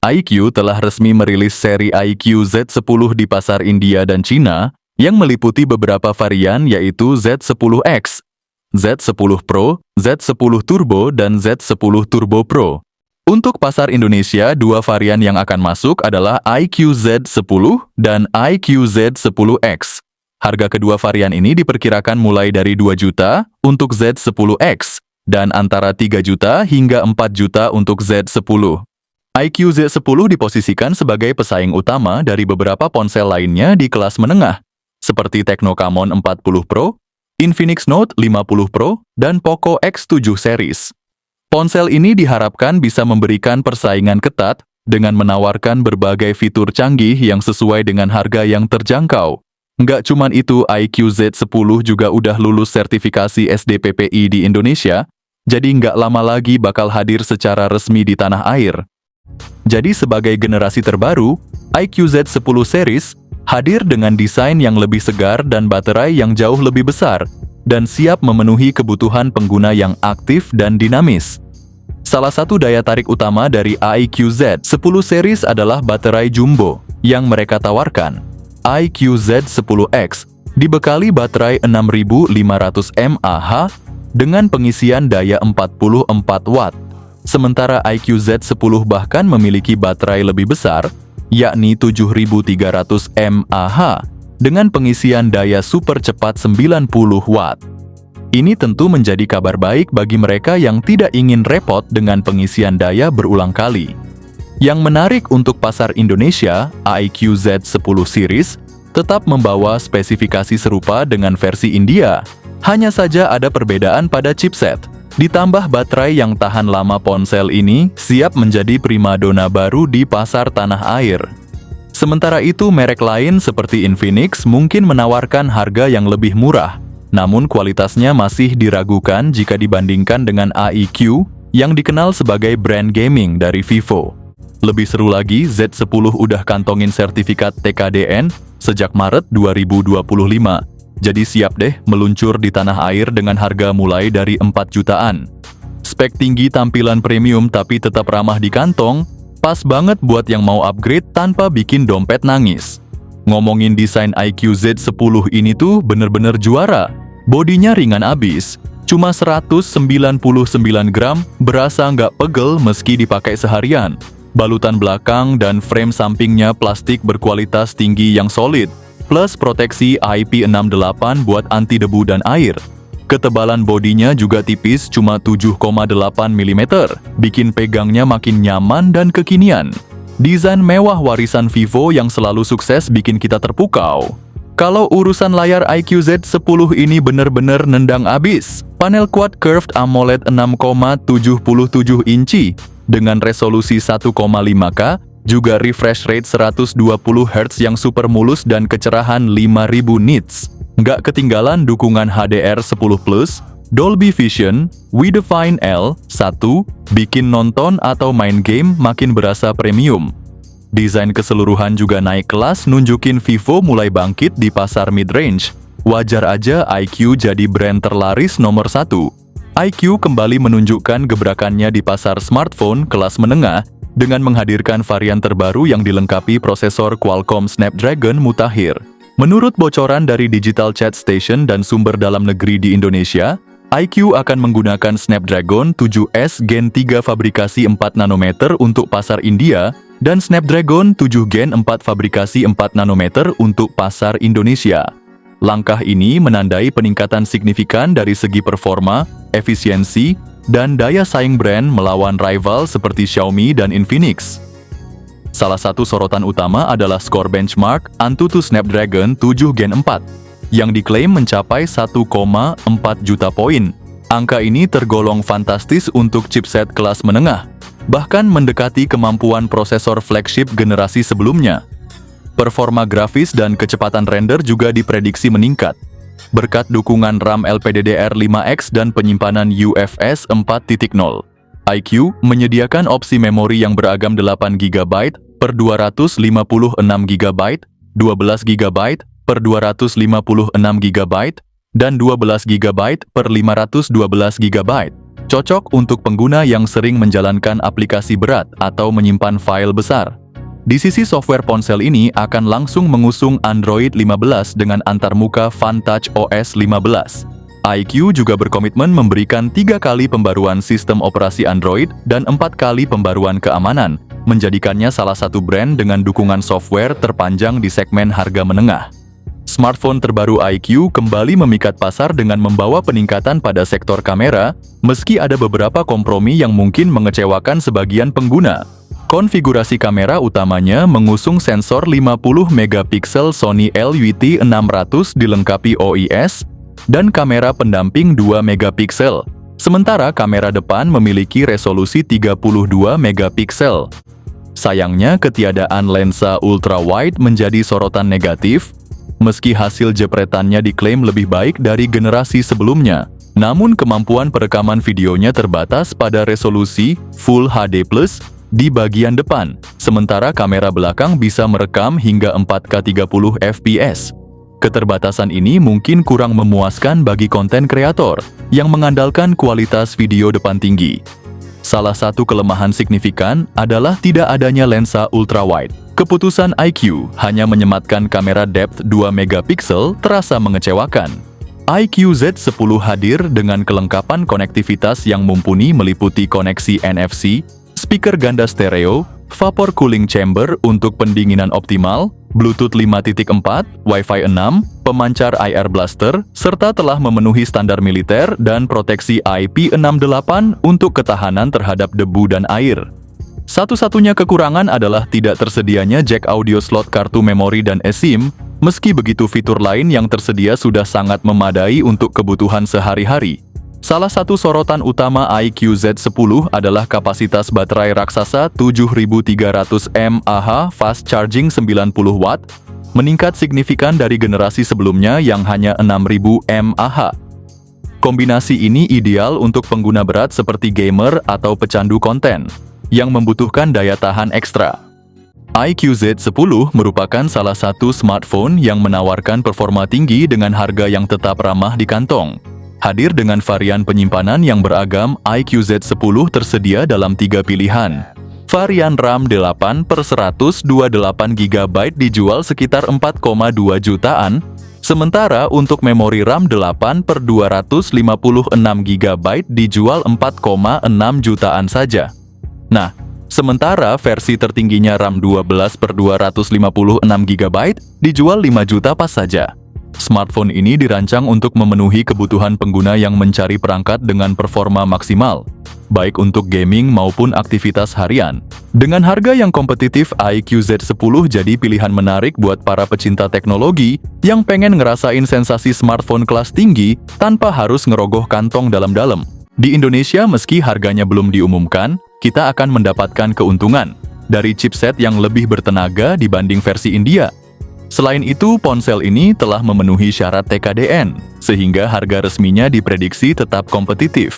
iQOO telah resmi merilis seri iQOO Z10 di pasar India dan Cina yang meliputi beberapa varian yaitu Z10X, Z10 Pro, Z10 Turbo, dan Z10 Turbo Pro. Untuk pasar Indonesia, dua varian yang akan masuk adalah iQOO Z10 dan iQOO Z10X. Harga kedua varian ini diperkirakan mulai dari 2 juta untuk Z10X dan antara 3 juta hingga 4 juta untuk Z10. iQOO Z10 diposisikan sebagai pesaing utama dari beberapa ponsel lainnya di kelas menengah, seperti Tecno Camon 40 Pro, Infinix Note 50 Pro, dan Poco X7 series. Ponsel ini diharapkan bisa memberikan persaingan ketat dengan menawarkan berbagai fitur canggih yang sesuai dengan harga yang terjangkau. Nggak cuman itu, iQOO Z10 juga udah lulus sertifikasi SDPPI di Indonesia, jadi nggak lama lagi bakal hadir secara resmi di tanah air. Jadi sebagai generasi terbaru, iQOO Z10 series hadir dengan desain yang lebih segar dan baterai yang jauh lebih besar, dan siap memenuhi kebutuhan pengguna yang aktif dan dinamis. Salah satu daya tarik utama dari iQOO Z10 series adalah baterai jumbo yang mereka tawarkan. iQOO Z10X dibekali baterai 6500 mAh dengan pengisian daya 44 Watt. Sementara iQOO Z10 bahkan memiliki baterai lebih besar, yakni 7300 mAh, dengan pengisian daya super cepat 90 Watt. Ini tentu menjadi kabar baik bagi mereka yang tidak ingin repot dengan pengisian daya berulang kali. Yang menarik untuk pasar Indonesia, iQOO Z10 series tetap membawa spesifikasi serupa dengan versi India. Hanya saja ada perbedaan pada chipset. Ditambah baterai yang tahan lama, ponsel ini siap menjadi primadona baru di pasar tanah air. Sementara itu, merek lain seperti Infinix mungkin menawarkan harga yang lebih murah, namun kualitasnya masih diragukan jika dibandingkan dengan iQOO yang dikenal sebagai brand gaming dari Vivo. Lebih seru lagi, Z10 udah kantongin sertifikat TKDN sejak Maret 2025. Jadi siap deh meluncur di tanah air dengan harga mulai dari 4 jutaan. Spek tinggi, tampilan premium tapi tetap ramah di kantong, pas banget buat yang mau upgrade tanpa bikin dompet nangis. Ngomongin desain iQOO Z10 ini tuh bener-bener juara. Bodinya ringan abis, cuma 199 gram, berasa nggak pegel meski dipakai seharian. Balutan belakang dan frame sampingnya plastik berkualitas tinggi yang solid, plus proteksi IP68 buat anti debu dan air. Ketebalan bodinya juga tipis, cuma 7,8 mm, bikin pegangnya makin nyaman dan kekinian. Desain mewah warisan Vivo yang selalu sukses bikin kita terpukau. Kalau urusan layar iQOO Z10 ini bener-bener nendang abis. Panel Quad Curved AMOLED 6,77 inci dengan resolusi 1,5K, juga refresh rate 120 Hz yang super mulus dan kecerahan 5000 nits. Nggak ketinggalan dukungan HDR10+, Dolby Vision, Widefine L1, bikin nonton atau main game makin berasa premium. Desain keseluruhan juga naik kelas, nunjukin Vivo mulai bangkit di pasar mid-range. Wajar aja iQOO jadi brand terlaris nomor 1. iQOO kembali menunjukkan gebrakannya di pasar smartphone kelas menengah dengan menghadirkan varian terbaru yang dilengkapi prosesor Qualcomm Snapdragon mutakhir. Menurut bocoran dari Digital Chat Station dan sumber dalam negeri di Indonesia, iQOO akan menggunakan Snapdragon 7S Gen 3 fabrikasi 4 nanometer untuk pasar India dan Snapdragon 7 Gen 4 fabrikasi 4 nanometer untuk pasar Indonesia. Langkah ini menandai peningkatan signifikan dari segi performa, efisiensi, dan daya saing brand melawan rival seperti Xiaomi dan Infinix. Salah satu sorotan utama adalah skor benchmark Antutu Snapdragon 7 Gen 4, yang diklaim mencapai 1,4 juta poin. Angka ini tergolong fantastis untuk chipset kelas menengah, bahkan mendekati kemampuan prosesor flagship generasi sebelumnya. Performa grafis dan kecepatan render juga diprediksi meningkat, berkat dukungan RAM LPDDR5X dan penyimpanan UFS 4.0. iQOO menyediakan opsi memori yang beragam 8 GB per 256 GB, 12 GB per 256 GB, dan 12 GB per 512 GB. Cocok untuk pengguna yang sering menjalankan aplikasi berat atau menyimpan file besar. Di sisi software ponsel ini akan langsung mengusung Android 15 dengan antarmuka FunTouch OS 15. iQOO juga berkomitmen memberikan 3 kali pembaruan sistem operasi Android dan 4 kali pembaruan keamanan, menjadikannya salah satu brand dengan dukungan software terpanjang di segmen harga menengah. Smartphone terbaru iQOO kembali memikat pasar dengan membawa peningkatan pada sektor kamera, meski ada beberapa kompromi yang mungkin mengecewakan sebagian pengguna. Konfigurasi kamera utamanya mengusung sensor 50 megapiksel Sony LUT600 dilengkapi OIS dan kamera pendamping 2 megapiksel. Sementara kamera depan memiliki resolusi 32 megapiksel. Sayangnya, ketiadaan lensa ultrawide menjadi sorotan negatif. Meski hasil jepretannya diklaim lebih baik dari generasi sebelumnya, namun kemampuan perekaman videonya terbatas pada resolusi Full HD+ di bagian depan, sementara kamera belakang bisa merekam hingga 4K 30 fps. Keterbatasan ini mungkin kurang memuaskan bagi konten kreator yang mengandalkan kualitas video depan tinggi. Salah satu kelemahan signifikan adalah tidak adanya lensa ultrawide. Keputusan iQOO hanya menyematkan kamera depth 2 megapiksel terasa mengecewakan. iQOO Z10 hadir dengan kelengkapan konektivitas yang mumpuni meliputi koneksi NFC, speaker ganda stereo, vapor cooling chamber untuk pendinginan optimal, Bluetooth 5.4, Wi-Fi 6, pemancar IR blaster, serta telah memenuhi standar militer dan proteksi IP68 untuk ketahanan terhadap debu dan air. Satu-satunya kekurangan adalah tidak tersedianya jack audio slot kartu memori dan eSIM, meski begitu fitur lain yang tersedia sudah sangat memadai untuk kebutuhan sehari-hari. Salah satu sorotan utama iQOO Z10 adalah kapasitas baterai raksasa 7300 mAh fast charging 90 watt, meningkat signifikan dari generasi sebelumnya yang hanya 6000 mAh. Kombinasi ini ideal untuk pengguna berat seperti gamer atau pecandu konten yang membutuhkan daya tahan ekstra. iQOO Z10 merupakan salah satu smartphone yang menawarkan performa tinggi dengan harga yang tetap ramah di kantong. Hadir dengan varian penyimpanan yang beragam, iQOO Z10 tersedia dalam 3 pilihan. Varian RAM 8/128GB dijual sekitar 4,2 jutaan, sementara untuk memori RAM 8/256GB dijual 4,6 jutaan saja. Nah, sementara versi tertingginya RAM 12/256GB dijual 5 juta pas saja. Smartphone ini dirancang untuk memenuhi kebutuhan pengguna yang mencari perangkat dengan performa maksimal, baik untuk gaming maupun aktivitas harian. Dengan harga yang kompetitif, iQOO Z10 jadi pilihan menarik buat para pecinta teknologi yang pengen ngerasain sensasi smartphone kelas tinggi tanpa harus ngerogoh kantong dalam-dalam. Di Indonesia, meski harganya belum diumumkan, kita akan mendapatkan keuntungan dari chipset yang lebih bertenaga dibanding versi India. Selain itu, ponsel ini telah memenuhi syarat TKDN, sehingga harga resminya diprediksi tetap kompetitif.